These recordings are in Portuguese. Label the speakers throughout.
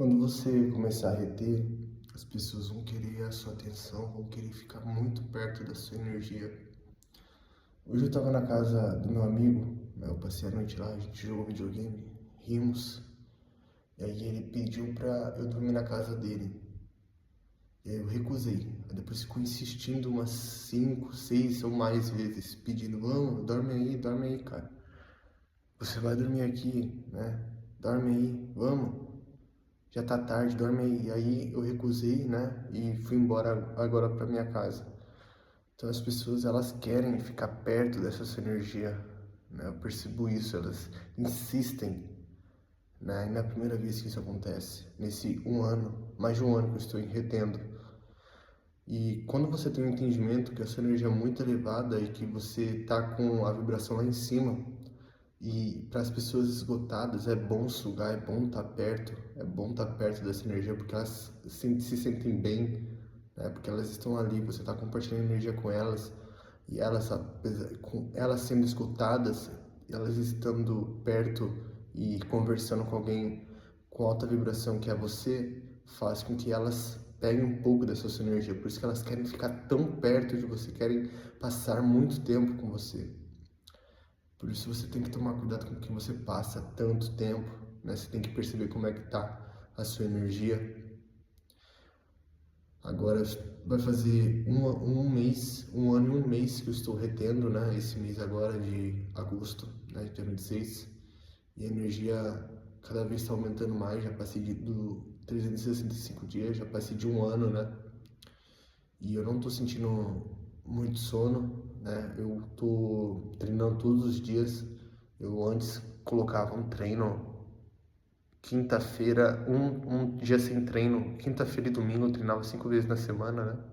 Speaker 1: Quando você começar a reter, as pessoas vão querer a sua atenção, vão querer ficar muito perto da sua energia. Hoje eu estava na casa do meu amigo, né, eu passei a noite lá, a gente jogou videogame, rimos, e aí ele pediu pra eu dormir na casa dele. E aí eu recusei. Aí depois ficou insistindo umas 5, 6 ou mais vezes, pedindo, vamos, dorme aí, cara. Você vai dormir aqui, né? Dorme aí, vamos. Já tá tarde, dorme aí. E aí eu recusei, né? E fui embora agora pra minha casa. Então as pessoas, elas querem ficar perto dessa sua energia, né? Eu percebo isso, elas insistem, né? E não é a primeira vez que isso acontece. Nesse um ano, mais de um ano que eu estou retendo. E quando você tem um entendimento que a sua energia é muito elevada e que você tá com a vibração lá em cima, e para as pessoas esgotadas é bom sugar, é bom estar perto, é bom estar perto dessa energia porque elas se sentem bem, né? Porque elas estão ali, você está compartilhando energia com elas e elas, com elas sendo escutadas, elas estando perto e conversando com alguém com alta vibração que é você, faz com que elas peguem um pouco dessa sua energia. Por isso que elas querem ficar tão perto de você, querem passar muito tempo com você. Por isso você tem que tomar cuidado com quem você passa tanto tempo, né? Você tem que perceber como é que tá a sua energia. Agora vai fazer um mês, um ano e um mês que eu estou retendo, né? Esse mês agora de agosto, né? Dia 26. E a energia cada vez está aumentando mais, já passei do 365 dias, já passei de um ano, né? E eu não tô sentindo muito sono, né? Eu tô treinando todos os dias. Eu antes colocava um treino, quinta-feira, um dia sem treino, quinta-feira e domingo eu treinava 5 vezes na semana, né?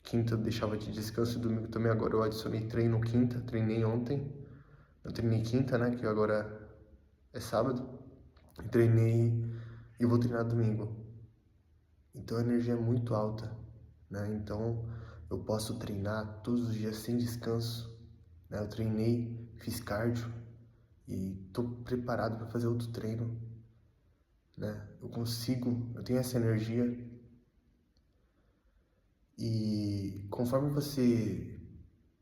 Speaker 1: Quinta eu deixava de descanso e domingo também, agora eu adicionei treino quinta, treinei ontem. Eu treinei quinta, né? Que agora é sábado. E treinei e vou treinar domingo. Então a energia é muito alta, né? Então eu posso treinar todos os dias sem descanso, né? Eu treinei, fiz cardio e tô preparado para fazer outro treino, né? Eu tenho essa energia e conforme você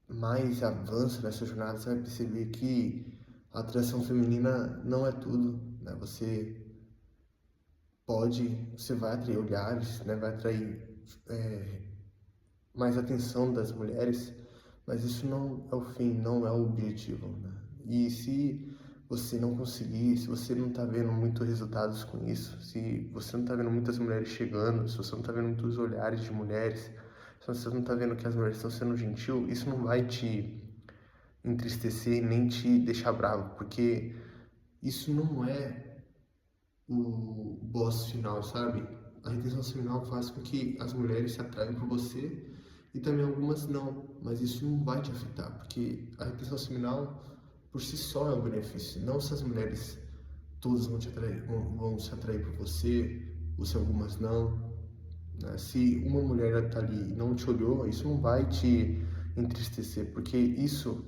Speaker 1: mais avança nessa jornada, você vai perceber que a atração feminina não é tudo, né? Você vai atrair olhares, né? Vai atrair mais atenção das mulheres, mas isso não é o fim, não é o objetivo, né? E se você não conseguir, se você não tá vendo muitos resultados com isso, se você não tá vendo muitas mulheres chegando, se você não tá vendo muitos olhares de mulheres, se você não tá vendo que as mulheres estão sendo gentil, isso não vai te entristecer nem te deixar bravo, porque isso não é o boss final, sabe? A retenção seminal faz com que as mulheres se atraiam por você e também algumas não, mas isso não vai te afetar, porque a retenção seminal por si só é um benefício, não se as mulheres todas vão se atrair por você, ou se algumas não, né? Se uma mulher está ali e não te olhou, isso não vai te entristecer, porque isso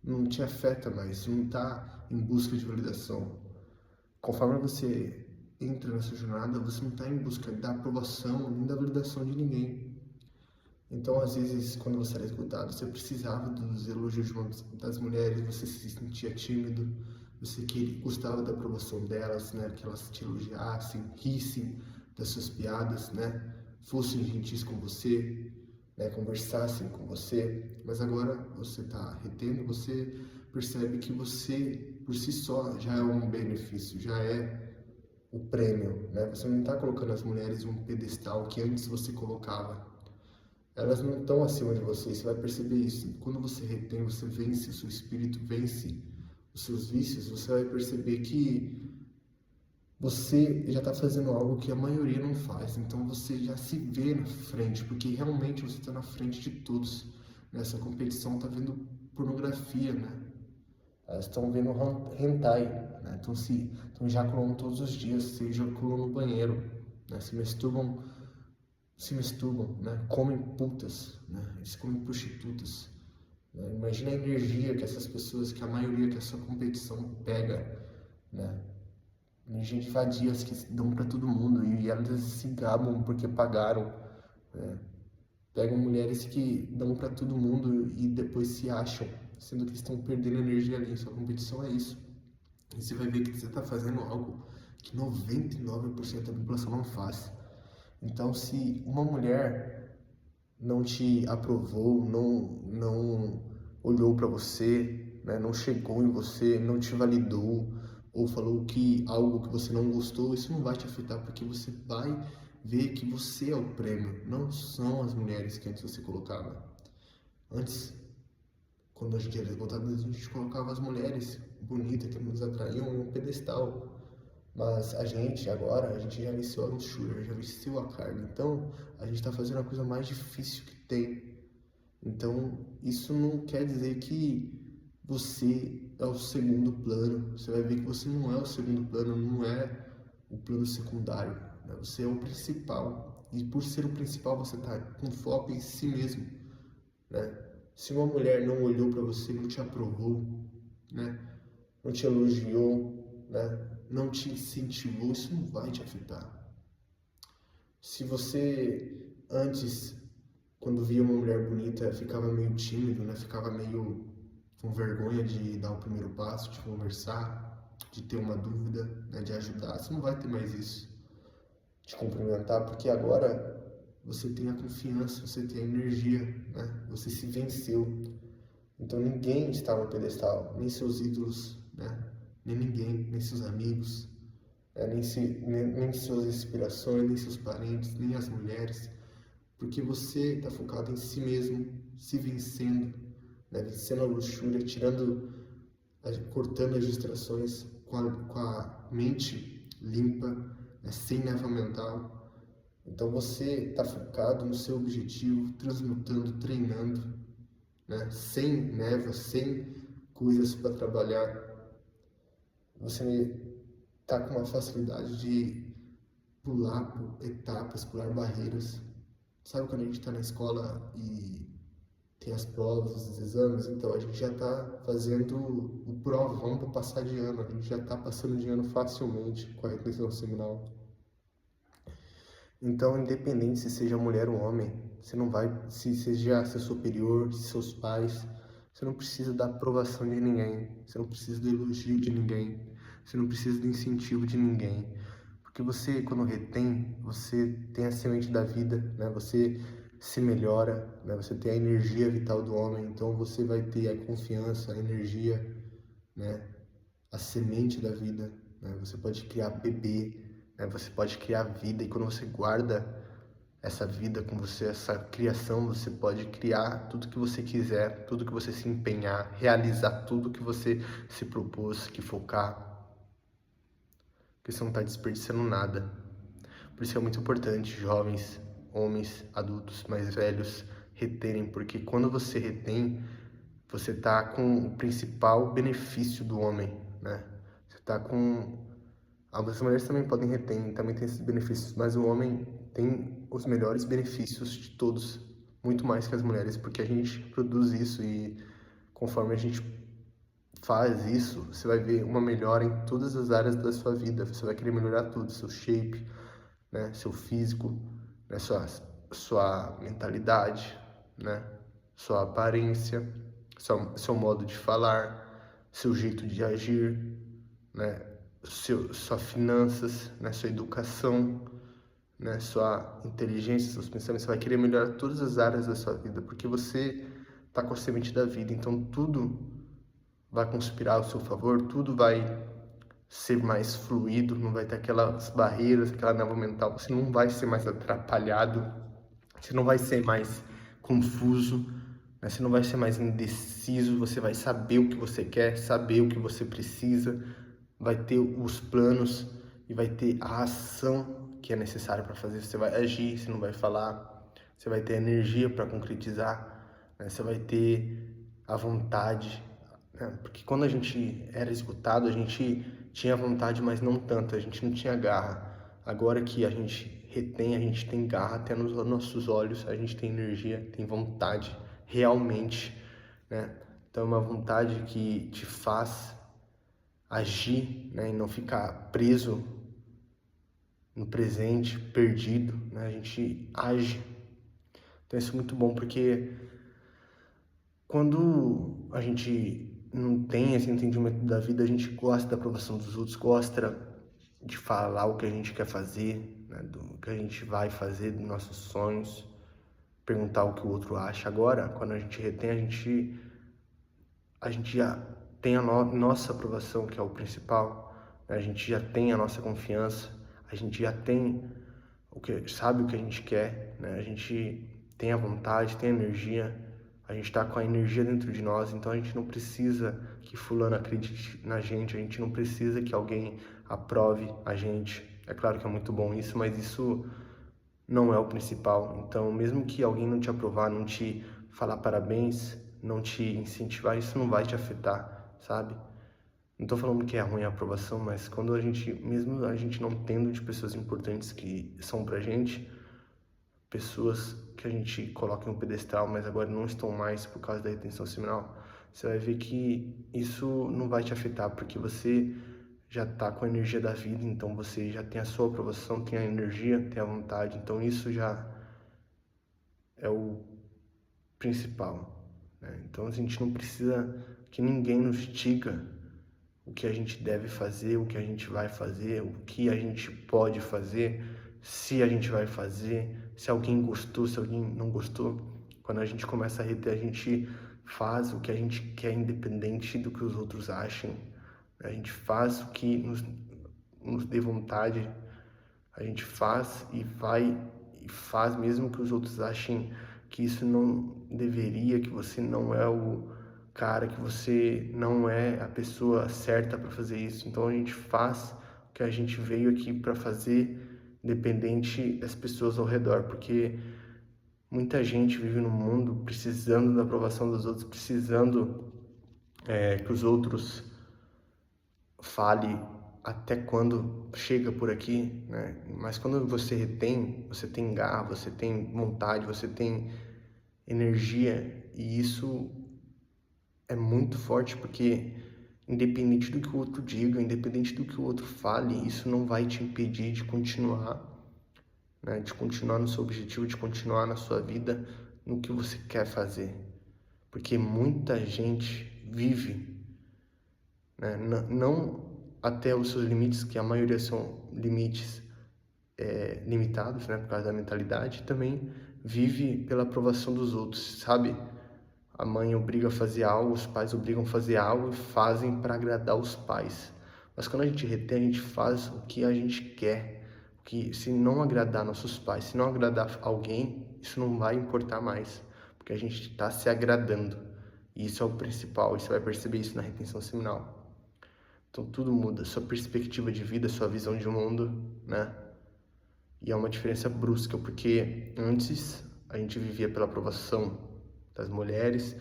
Speaker 1: não te afeta mais, você não está em busca de validação. Conforme você entra nessa jornada, você não está em busca da aprovação nem da validação de ninguém. Então, às vezes, quando você era escutado, você precisava dos elogios das mulheres, você se sentia tímido, gostava da aprovação delas, né? Que elas te elogiassem, rissem das suas piadas, né? Fossem gentis com você, né? Conversassem com você. Mas agora você está retendo, você percebe que você, por si só, já é um benefício, já é o prêmio, né? Você não está colocando as mulheres em um pedestal que antes você colocava. Elas não estão acima de você, você vai perceber isso. Quando você retém, você vence, o seu espírito vence os seus vícios, você vai perceber que você já está fazendo algo que a maioria não faz. Então você já se vê na frente, porque realmente você está na frente de todos. Nessa competição está vendo pornografia, né? Elas estão vendo hentai, né? Estão ejaculando todos os dias, se ejaculam no banheiro, né? Se masturbam, né? Comem putas, né? Eles comem prostitutas. Né? Imagina a energia que essas pessoas, que a maioria que essa competição pega, né? Gente vadias que dão para todo mundo e elas se gabam porque pagaram, né? Pegam mulheres que dão para todo mundo e depois se acham, sendo que estão perdendo energia ali. Sua competição é isso. E você vai ver que você está fazendo algo que 99% da população não faz. Então, se uma mulher não te aprovou, não olhou para você, né, não chegou em você, não te validou, ou falou que algo que você não gostou, isso não vai te afetar, porque você vai ver que você é o prêmio, não são as mulheres que antes você colocava. Antes, quando a gente era revoltado, a gente colocava as mulheres bonitas que nos atraíam em um pedestal. Mas a gente agora, a gente já venceu a luxúria, já venceu a carne. Então, a gente está fazendo a coisa mais difícil que tem. Então, isso não quer dizer que você é o segundo plano. Você vai ver que você não é o segundo plano, não é o plano secundário, né? Você é o principal. E por ser o principal, você está com foco em si mesmo, né? Se uma mulher não olhou para você, não te aprovou, né? Não te elogiou, né? Não te incentivou, isso não vai te afetar. Se você antes, quando via uma mulher bonita, ficava meio tímido, né? Ficava meio com vergonha de dar o primeiro passo, de conversar, de ter uma dúvida, né? De ajudar, você não vai ter mais isso, de cumprimentar, porque agora você tem a confiança, você tem a energia, né? Você se venceu. Então ninguém está no pedestal, nem seus ídolos, né? Nem ninguém, nem seus amigos, né? Nem suas inspirações, nem seus parentes, nem as mulheres, porque você está focado em si mesmo, se vencendo, né? Vencendo a luxúria, cortando as distrações, com a mente limpa, né? Sem neva mental. Então você está focado no seu objetivo, transmutando, treinando, né? Sem névoa, sem coisas para trabalhar. Você está com uma facilidade de pular por etapas, pular barreiras. Sabe quando a gente está na escola e tem as provas, os exames? Então a gente já está fazendo o prova, vamos para passar de ano. A gente já está passando de ano facilmente com a retenção seminal. Então, independente se seja mulher ou homem, você não vai, se seja seu superior, seus pais, você não precisa da aprovação de ninguém, você não precisa do elogio de ninguém, você não precisa do incentivo de ninguém. Porque você, quando retém, você tem a semente da vida, né? Você se melhora, né? Você tem a energia vital do homem, então você vai ter a confiança, a energia, né? A semente da vida, né? Você pode criar bebê, né? Você pode criar vida, e quando você guarda essa vida com você, essa criação, você pode criar tudo que você quiser, tudo que você se empenhar, realizar tudo que você se propôs, que focar, porque você não está desperdiçando nada. Por isso é muito importante jovens, homens, adultos, mais velhos, reterem, porque quando você retém, você está com o principal benefício do homem, né? Você está com... As mulheres também podem reter, também tem esses benefícios, mas o homem tem os melhores benefícios de todos, muito mais que as mulheres, porque a gente produz isso e conforme a gente faz isso, você vai ver uma melhora em todas as áreas da sua vida. Você vai querer melhorar tudo, seu shape, né, seu físico, né, sua mentalidade, né, sua aparência, seu modo de falar, seu jeito de agir, né, suas finanças, né, sua educação, né, sua inteligência, seus pensamentos. Você vai querer melhorar todas as áreas da sua vida, porque você está com a semente da vida. Então tudo vai conspirar ao seu favor, tudo vai ser mais fluido, não vai ter aquelas barreiras, aquela névoa mental. Você não vai ser mais atrapalhado, você não vai ser mais confuso, né? Você não vai ser mais indeciso, você vai saber o que você quer, saber o que você precisa, vai ter os planos e vai ter a ação que é necessária para fazer. Você vai agir, você não vai falar, você vai ter energia para concretizar, né? Você vai ter a vontade, né? Porque quando a gente era esgotado, a gente tinha vontade, mas não tanto, a gente não tinha garra. Agora que a gente retém, a gente tem garra até nos nossos olhos, a gente tem energia, tem vontade, realmente, né? Então é uma vontade que te faz agir, né, e não ficar preso no presente, perdido, né? A gente age. Então isso é muito bom, porque quando a gente não tem esse entendimento da vida, a gente gosta da aprovação dos outros, gosta de falar o que a gente quer fazer, né, do que a gente vai fazer, dos nossos sonhos, perguntar o que o outro acha. Agora, quando a gente retém, a gente já tem a nossa aprovação, que é o principal, né? A gente já tem a nossa confiança, a gente já tem sabe o que a gente quer, né? A gente tem a vontade, tem a energia, a gente está com a energia dentro de nós, então a gente não precisa que fulano acredite na gente, a gente não precisa que alguém aprove a gente. É claro que é muito bom isso, mas isso não é o principal. Então, mesmo que alguém não te aprovar, não te falar parabéns, não te incentivar, isso não vai te afetar, sabe? Não tô falando que é ruim a aprovação, mas quando a gente, mesmo a gente não tendo de pessoas importantes que são pra gente, pessoas que a gente coloca em um pedestal, mas agora não estão mais por causa da retenção seminal, você vai ver que isso não vai te afetar, porque você já tá com a energia da vida, então você já tem a sua aprovação, tem a energia, tem a vontade, então isso já é o principal, né? Então a gente não precisa que ninguém nos diga o que a gente deve fazer, o que a gente vai fazer, o que a gente pode fazer, se a gente vai fazer, se alguém gostou, se alguém não gostou. Quando a gente começa a reter, a gente faz o que a gente quer, independente do que os outros achem. A gente faz o que nos dê vontade, a gente faz e vai e faz mesmo que os outros achem que isso não deveria, que você não é o cara, que você não é a pessoa certa para fazer isso. Então a gente faz o que a gente veio aqui para fazer, independente das pessoas ao redor, porque muita gente vive no mundo precisando da aprovação dos outros, precisando que os outros fale até quando chega por aqui, né? Mas quando você retém, você tem garra, você tem vontade, você tem energia, e isso é muito forte, porque independente do que o outro diga, independente do que o outro fale, isso não vai te impedir de continuar, né? De continuar no seu objetivo, de continuar na sua vida, no que você quer fazer. Porque muita gente vive, né? Não até os seus limites, que a maioria são limites limitados, né? Por causa da mentalidade, também vive pela aprovação dos outros, sabe? A mãe obriga a fazer algo, os pais obrigam a fazer algo e fazem para agradar os pais. Mas quando a gente retém, a gente faz o que a gente quer. Que se não agradar nossos pais, se não agradar alguém, isso não vai importar mais, porque a gente está se agradando. E isso é o principal, e você vai perceber isso na retenção seminal. Então tudo muda, sua perspectiva de vida, sua visão de mundo, né? E é uma diferença brusca, porque antes a gente vivia pela aprovação das mulheres,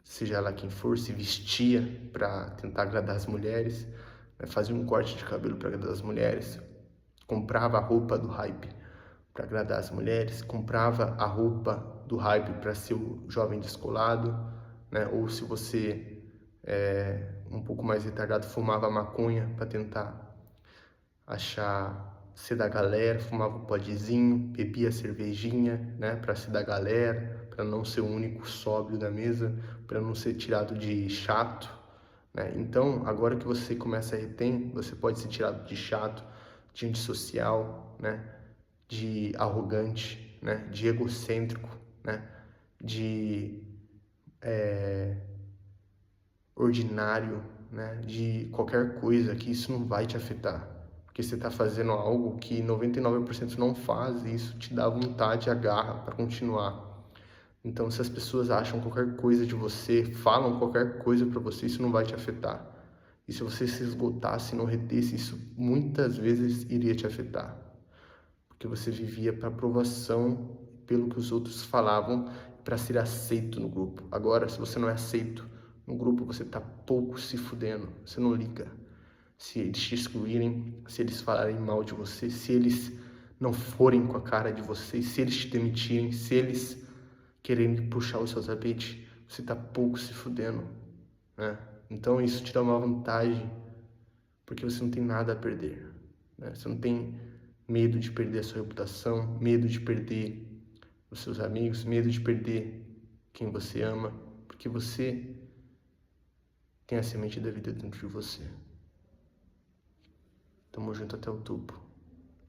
Speaker 1: seja lá quem for, se vestia para tentar agradar as mulheres, né? Fazia um corte de cabelo para agradar as mulheres, comprava a roupa do hype para agradar as mulheres, comprava a roupa do hype para ser o jovem descolado, né? Ou se você é um pouco mais retardado, fumava maconha para tentar achar ser da galera, fumava um podzinho, bebia cervejinha, né, para ser da galera, para não ser o único sóbrio da mesa, para não ser tirado de chato, né? Então, agora que você começa a reter, você pode ser tirado de chato, de antissocial, né, de arrogante, né, de egocêntrico, né, de ordinário, né, de qualquer coisa, que isso não vai te afetar. Porque você está fazendo algo que 99% não faz, e isso te dá vontade, a garra para continuar. Então, se as pessoas acham qualquer coisa de você, falam qualquer coisa para você, isso não vai te afetar. E se você se esgotasse, não retesse, isso muitas vezes iria te afetar. Porque você vivia para aprovação, pelo que os outros falavam, para ser aceito no grupo. Agora, se você não é aceito no grupo, você tá pouco se fudendo, você não liga. Se eles te excluírem, se eles falarem mal de você, se eles não forem com a cara de você, se eles te demitirem, se eles quererem puxar o seu tapete, você tá pouco se fudendo, né? Então isso te dá uma vantagem porque você não tem nada a perder, né? Você não tem medo de perder a sua reputação, medo de perder os seus amigos, medo de perder quem você ama, porque você tem a semente da vida dentro de você. Tamo junto até o topo.